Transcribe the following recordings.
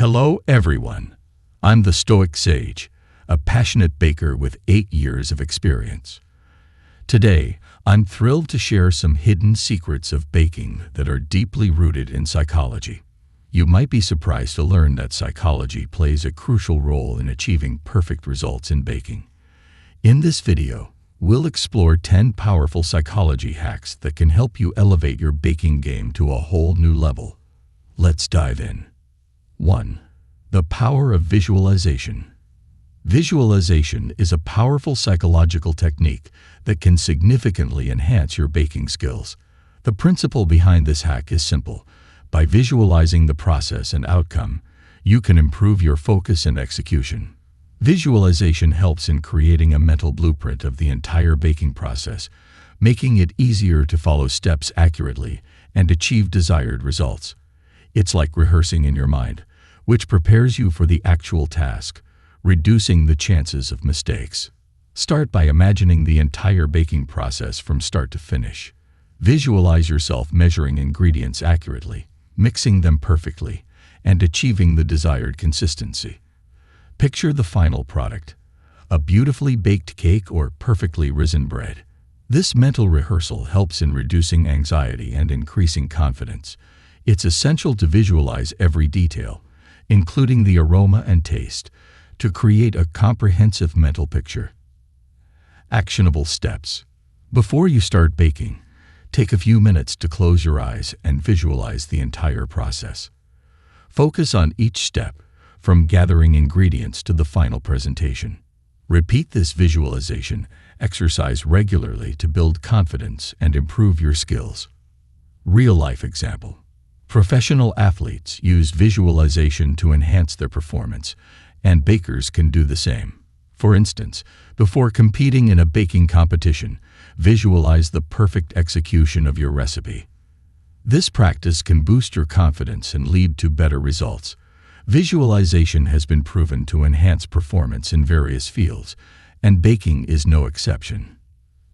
Hello, everyone. I'm the Stoic Sage, a passionate baker with 8 years of experience. Today, I'm thrilled to share some hidden secrets of baking that are deeply rooted in psychology. You might be surprised to learn that psychology plays a crucial role in achieving perfect results in baking. In this video, we'll explore 10 powerful psychology hacks that can help you elevate your baking game to a whole new level. Let's dive in. 1. The power of visualization. Visualization is a powerful psychological technique that can significantly enhance your baking skills. The principle behind this hack is simple. By visualizing the process and outcome, you can improve your focus and execution. Visualization helps in creating a mental blueprint of the entire baking process, making it easier to follow steps accurately and achieve desired results. It's like rehearsing in your mind, which prepares you for the actual task, reducing the chances of mistakes. Start by imagining the entire baking process from start to finish. Visualize yourself measuring ingredients accurately, mixing them perfectly, and achieving the desired consistency. Picture the final product, a beautifully baked cake or perfectly risen bread. This mental rehearsal helps in reducing anxiety and increasing confidence. It's essential to visualize every detail, including the aroma and taste, to create a comprehensive mental picture. Actionable steps. Before you start baking, take a few minutes to close your eyes and visualize the entire process. Focus on each step, from gathering ingredients to the final presentation. Repeat this visualization exercise regularly to build confidence and improve your skills. Real-life example. Professional athletes use visualization to enhance their performance, and bakers can do the same. For instance, before competing in a baking competition, visualize the perfect execution of your recipe. This practice can boost your confidence and lead to better results. Visualization has been proven to enhance performance in various fields, and baking is no exception.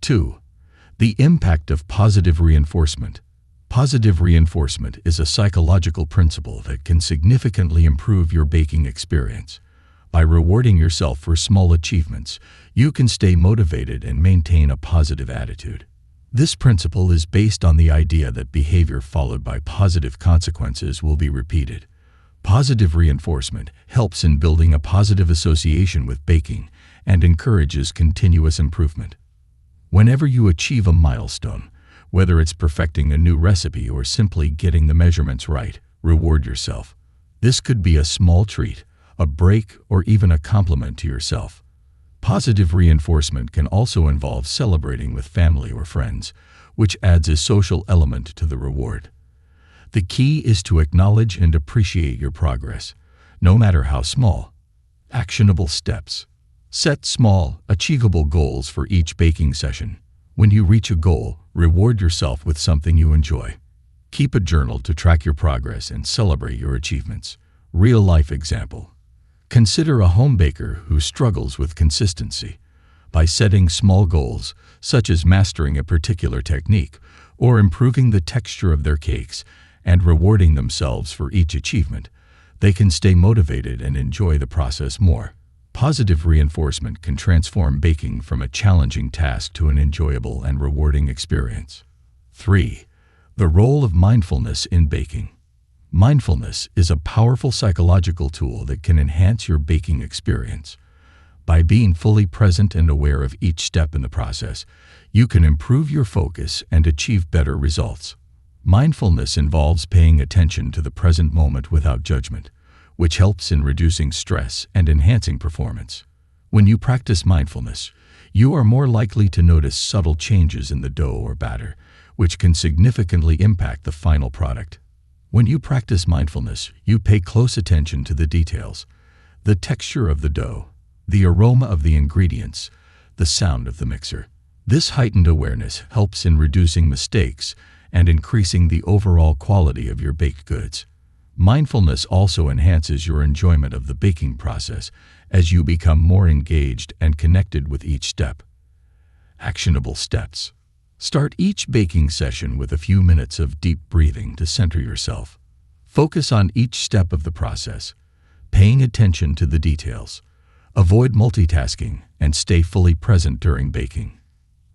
2. The impact of positive reinforcement. Positive reinforcement is a psychological principle that can significantly improve your baking experience. By rewarding yourself for small achievements, you can stay motivated and maintain a positive attitude. This principle is based on the idea that behavior followed by positive consequences will be repeated. Positive reinforcement helps in building a positive association with baking and encourages continuous improvement. Whenever you achieve a milestone, whether it's perfecting a new recipe or simply getting the measurements right, reward yourself. This could be a small treat, a break, or even a compliment to yourself. Positive reinforcement can also involve celebrating with family or friends, which adds a social element to the reward. The key is to acknowledge and appreciate your progress, no matter how small. Actionable steps. Set small, achievable goals for each baking session. When you reach a goal, reward yourself with something you enjoy. Keep a journal to track your progress and celebrate your achievements. Real-life example. Consider a home baker who struggles with consistency. By setting small goals, such as mastering a particular technique or improving the texture of their cakes, and rewarding themselves for each achievement, they can stay motivated and enjoy the process more. Positive reinforcement can transform baking from a challenging task to an enjoyable and rewarding experience. 3. The role of mindfulness in baking. Mindfulness is a powerful psychological tool that can enhance your baking experience. By being fully present and aware of each step in the process, you can improve your focus and achieve better results. Mindfulness involves paying attention to the present moment without judgment, which helps in reducing stress and enhancing performance. When you practice mindfulness, you are more likely to notice subtle changes in the dough or batter, which can significantly impact the final product. When you practice mindfulness, you pay close attention to the details, the texture of the dough, the aroma of the ingredients, the sound of the mixer. This heightened awareness helps in reducing mistakes and increasing the overall quality of your baked goods. Mindfulness also enhances your enjoyment of the baking process as you become more engaged and connected with each step. Actionable steps. Start each baking session with a few minutes of deep breathing to center yourself. Focus on each step of the process. paying attention to the details. Avoid multitasking and stay fully present during baking.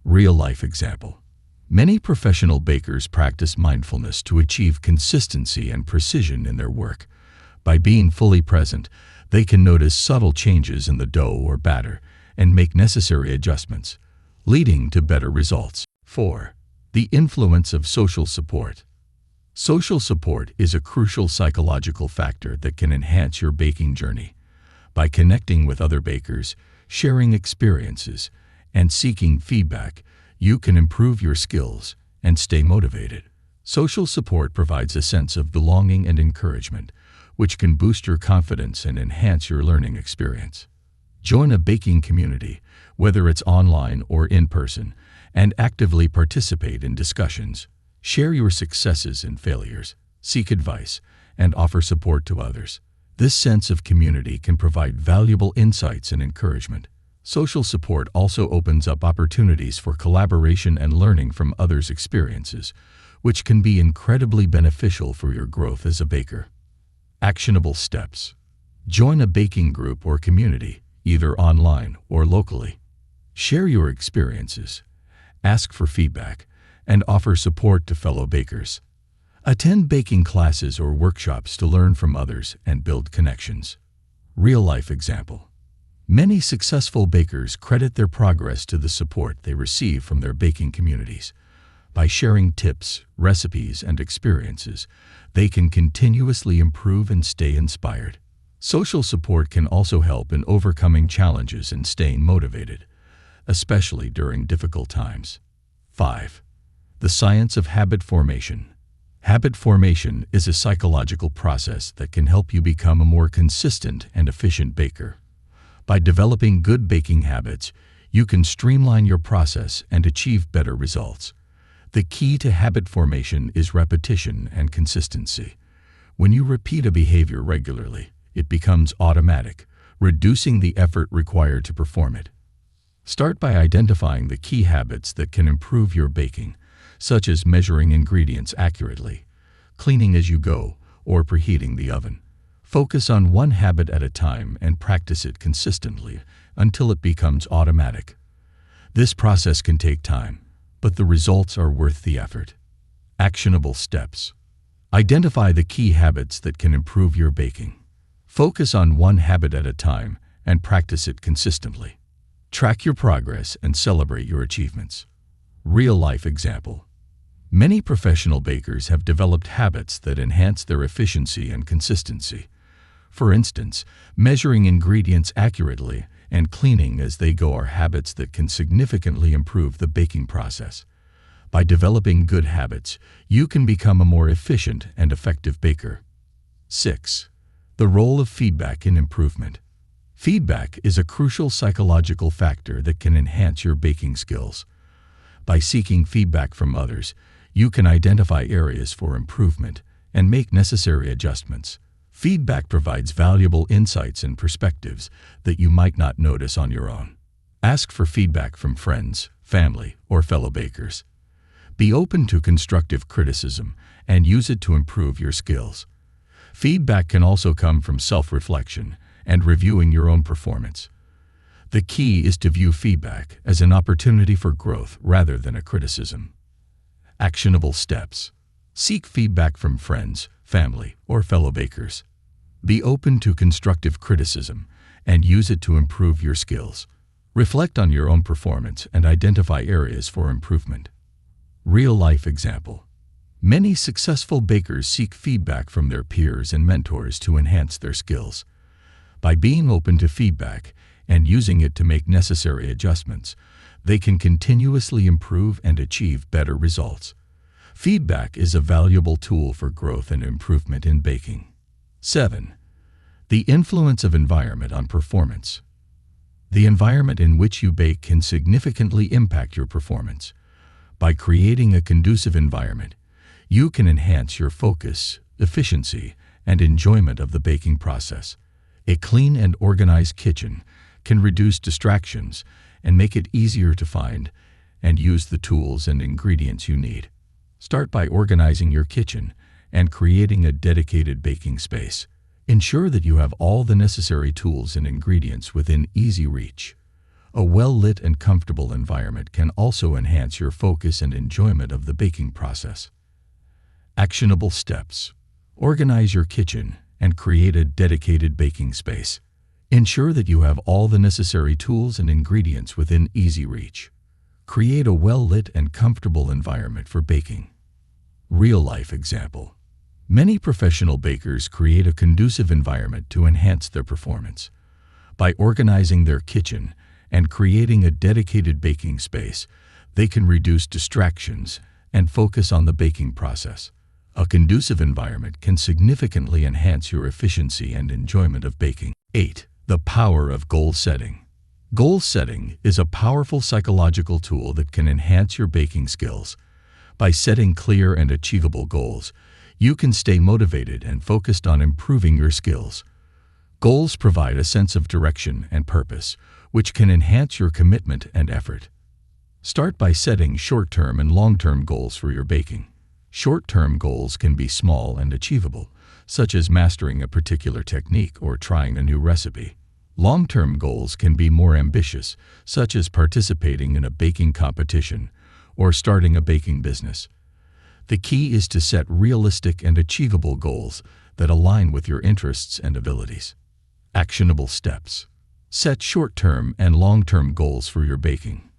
Real-life example. Many professional bakers practice mindfulness to achieve consistency and precision in their work. By being fully present, they can notice subtle changes in the dough or batter and make necessary adjustments, leading to better results. 4. The influence of social support. Social support is a crucial psychological factor that can enhance your baking journey. By connecting with other bakers, sharing experiences, and seeking feedback, you can improve your skills and stay motivated. Social support provides a sense of belonging and encouragement, which can boost your confidence and enhance your learning experience. Join a baking community, whether it's online or in person, and actively participate in discussions. Share your successes and failures, seek advice, and offer support to others. This sense of community can provide valuable insights and encouragement. Social support also opens up opportunities for collaboration and learning from others' experiences, which can be incredibly beneficial for your growth as a baker. Actionable steps. Join a baking group or community, either online or locally. Share your experiences, ask for feedback, and offer support to fellow bakers. Attend baking classes or workshops to learn from others and build connections. Real-life example. Many successful bakers credit their progress to the support they receive from their baking communities. By sharing tips, recipes, and experiences, they can continuously improve and stay inspired. Social support can also help in overcoming challenges and staying motivated, especially during difficult times. 5. The science of habit formation. Habit formation is a psychological process that can help you become a more consistent and efficient baker. By developing good baking habits, you can streamline your process and achieve better results. The key to habit formation is repetition and consistency. When you repeat a behavior regularly, it becomes automatic, reducing the effort required to perform it. Start by identifying the key habits that can improve your baking, such as measuring ingredients accurately, cleaning as you go, or preheating the oven. Focus on one habit at a time and practice it consistently until it becomes automatic. This process can take time, but the results are worth the effort. Actionable steps. Identify the key habits that can improve your baking. Focus on one habit at a time and practice it consistently. Track your progress and celebrate your achievements. Real-life example. Many professional bakers have developed habits that enhance their efficiency and consistency. For instance, measuring ingredients accurately and cleaning as they go are habits that can significantly improve the baking process. By developing good habits, you can become a more efficient and effective baker. 6. The role of feedback in improvement. Feedback is a crucial psychological factor that can enhance your baking skills. By seeking feedback from others, you can identify areas for improvement and make necessary adjustments. Feedback provides valuable insights and perspectives that you might not notice on your own. Ask for feedback from friends, family, or fellow bakers. Be open to constructive criticism and use it to improve your skills. Feedback can also come from self-reflection and reviewing your own performance. The key is to view feedback as an opportunity for growth rather than a criticism. Actionable steps. Seek feedback from friends, family, or fellow bakers. Be open to constructive criticism and use it to improve your skills. Reflect on your own performance and identify areas for improvement. Real-life example. Many successful bakers seek feedback from their peers and mentors to enhance their skills. By being open to feedback and using it to make necessary adjustments, they can continuously improve and achieve better results. Feedback is a valuable tool for growth and improvement in baking. 7. The influence of environment on performance. The environment in which you bake can significantly impact your performance. By creating a conducive environment, you can enhance your focus, efficiency, and enjoyment of the baking process. A clean and organized kitchen can reduce distractions and make it easier to find and use the tools and ingredients you need. Start by organizing your kitchen and creating a dedicated baking space. Ensure that you have all the necessary tools and ingredients within easy reach. A well-lit and comfortable environment can also enhance your focus and enjoyment of the baking process. Actionable steps. Organize your kitchen and create a dedicated baking space. Ensure that you have all the necessary tools and ingredients within easy reach. Create a well-lit and comfortable environment for baking. Real-life example. Many professional bakers create a conducive environment to enhance their performance. By organizing their kitchen and creating a dedicated baking space, they can reduce distractions and focus on the baking process. A conducive environment can significantly enhance your efficiency and enjoyment of baking. 8. The power of goal setting. Goal setting is a powerful psychological tool that can enhance your baking skills. By setting clear and achievable goals, you can stay motivated and focused on improving your skills. Goals provide a sense of direction and purpose, which can enhance your commitment and effort. Start by setting short-term and long-term goals for your baking. Short-term goals can be small and achievable, such as mastering a particular technique or trying a new recipe. Long-term goals can be more ambitious, such as participating in a baking competition or starting a baking business. The key is to set realistic and achievable goals that align with your interests and abilities. Actionable steps. Set short-term and long-term goals for your baking.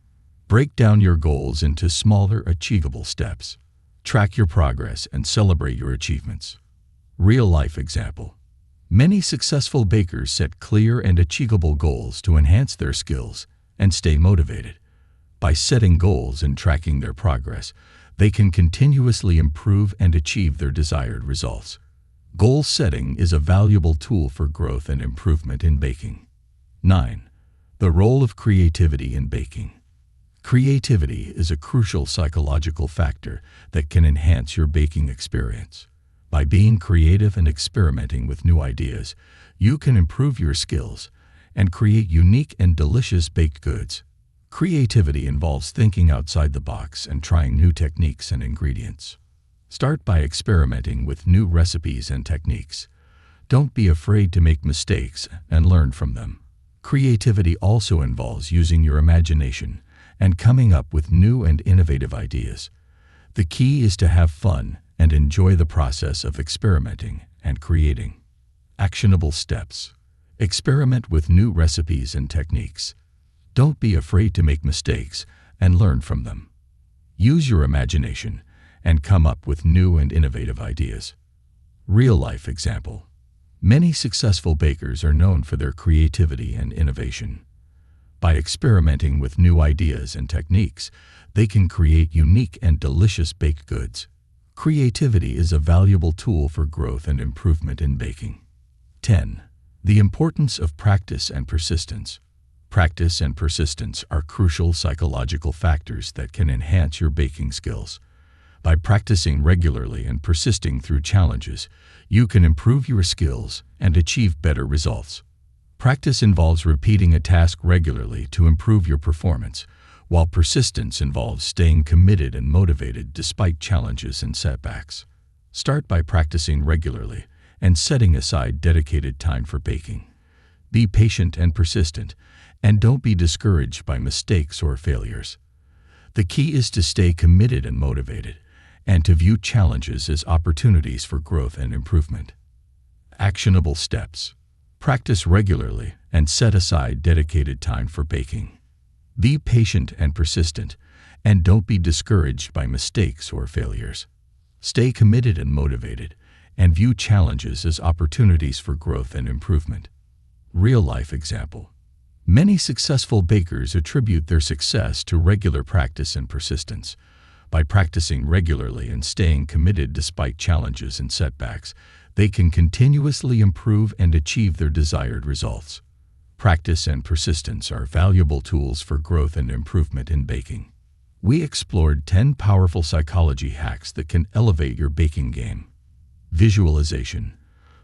Break down your goals into smaller, achievable steps. Track your progress and celebrate your achievements. Real-life example. Many successful bakers set clear and achievable goals to enhance their skills and stay motivated. By setting goals and tracking their progress, they can continuously improve and achieve their desired results. Goal setting is a valuable tool for growth and improvement in baking. 9. The role of creativity in baking. Creativity is a crucial psychological factor that can enhance your baking experience. By being creative and experimenting with new ideas, you can improve your skills and create unique and delicious baked goods. Creativity involves thinking outside the box and trying new techniques and ingredients. Start by experimenting with new recipes and techniques. Don't be afraid to make mistakes and learn from them. Creativity also involves using your imagination and coming up with new and innovative ideas. The key is to have fun and enjoy the process of experimenting and creating. Actionable steps. Experiment with new recipes and techniques. Don't be afraid to make mistakes and learn from them. Use your imagination and come up with new and innovative ideas. Real-life example. Many successful bakers are known for their creativity and innovation. By experimenting with new ideas and techniques, they can create unique and delicious baked goods. Creativity is a valuable tool for growth and improvement in baking. 10. The importance of practice and persistence. Practice and persistence are crucial psychological factors that can enhance your baking skills. By practicing regularly and persisting through challenges, you can improve your skills and achieve better results. Practice involves repeating a task regularly to improve your performance, while persistence involves staying committed and motivated despite challenges and setbacks. Start by practicing regularly and setting aside dedicated time for baking. Be patient and persistent, and don't be discouraged by mistakes or failures. The key is to stay committed and motivated, and to view challenges as opportunities for growth and improvement. Actionable steps. Practice regularly and set aside dedicated time for baking. Be patient and persistent, and don't be discouraged by mistakes or failures. Stay committed and motivated, and view challenges as opportunities for growth and improvement. Real-life example. Many successful bakers attribute their success to regular practice and persistence. By practicing regularly and staying committed despite challenges and setbacks, they can continuously improve and achieve their desired results. Practice and persistence are valuable tools for growth and improvement in baking. We explored 10 powerful psychology hacks that can elevate your baking game. Visualization,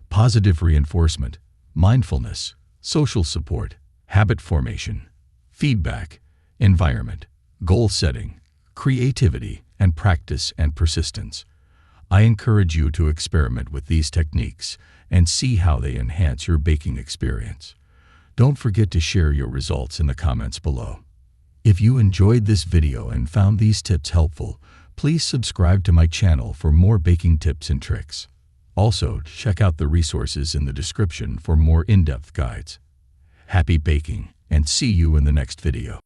positive reinforcement, mindfulness, social support, habit formation, feedback, environment, goal setting, creativity, and practice and persistence. I encourage you to experiment with these techniques and see how they enhance your baking experience. Don't forget to share your results in the comments below. If you enjoyed this video and found these tips helpful, please subscribe to my channel for more baking tips and tricks. Also, check out the resources in the description for more in-depth guides. Happy baking, and see you in the next video.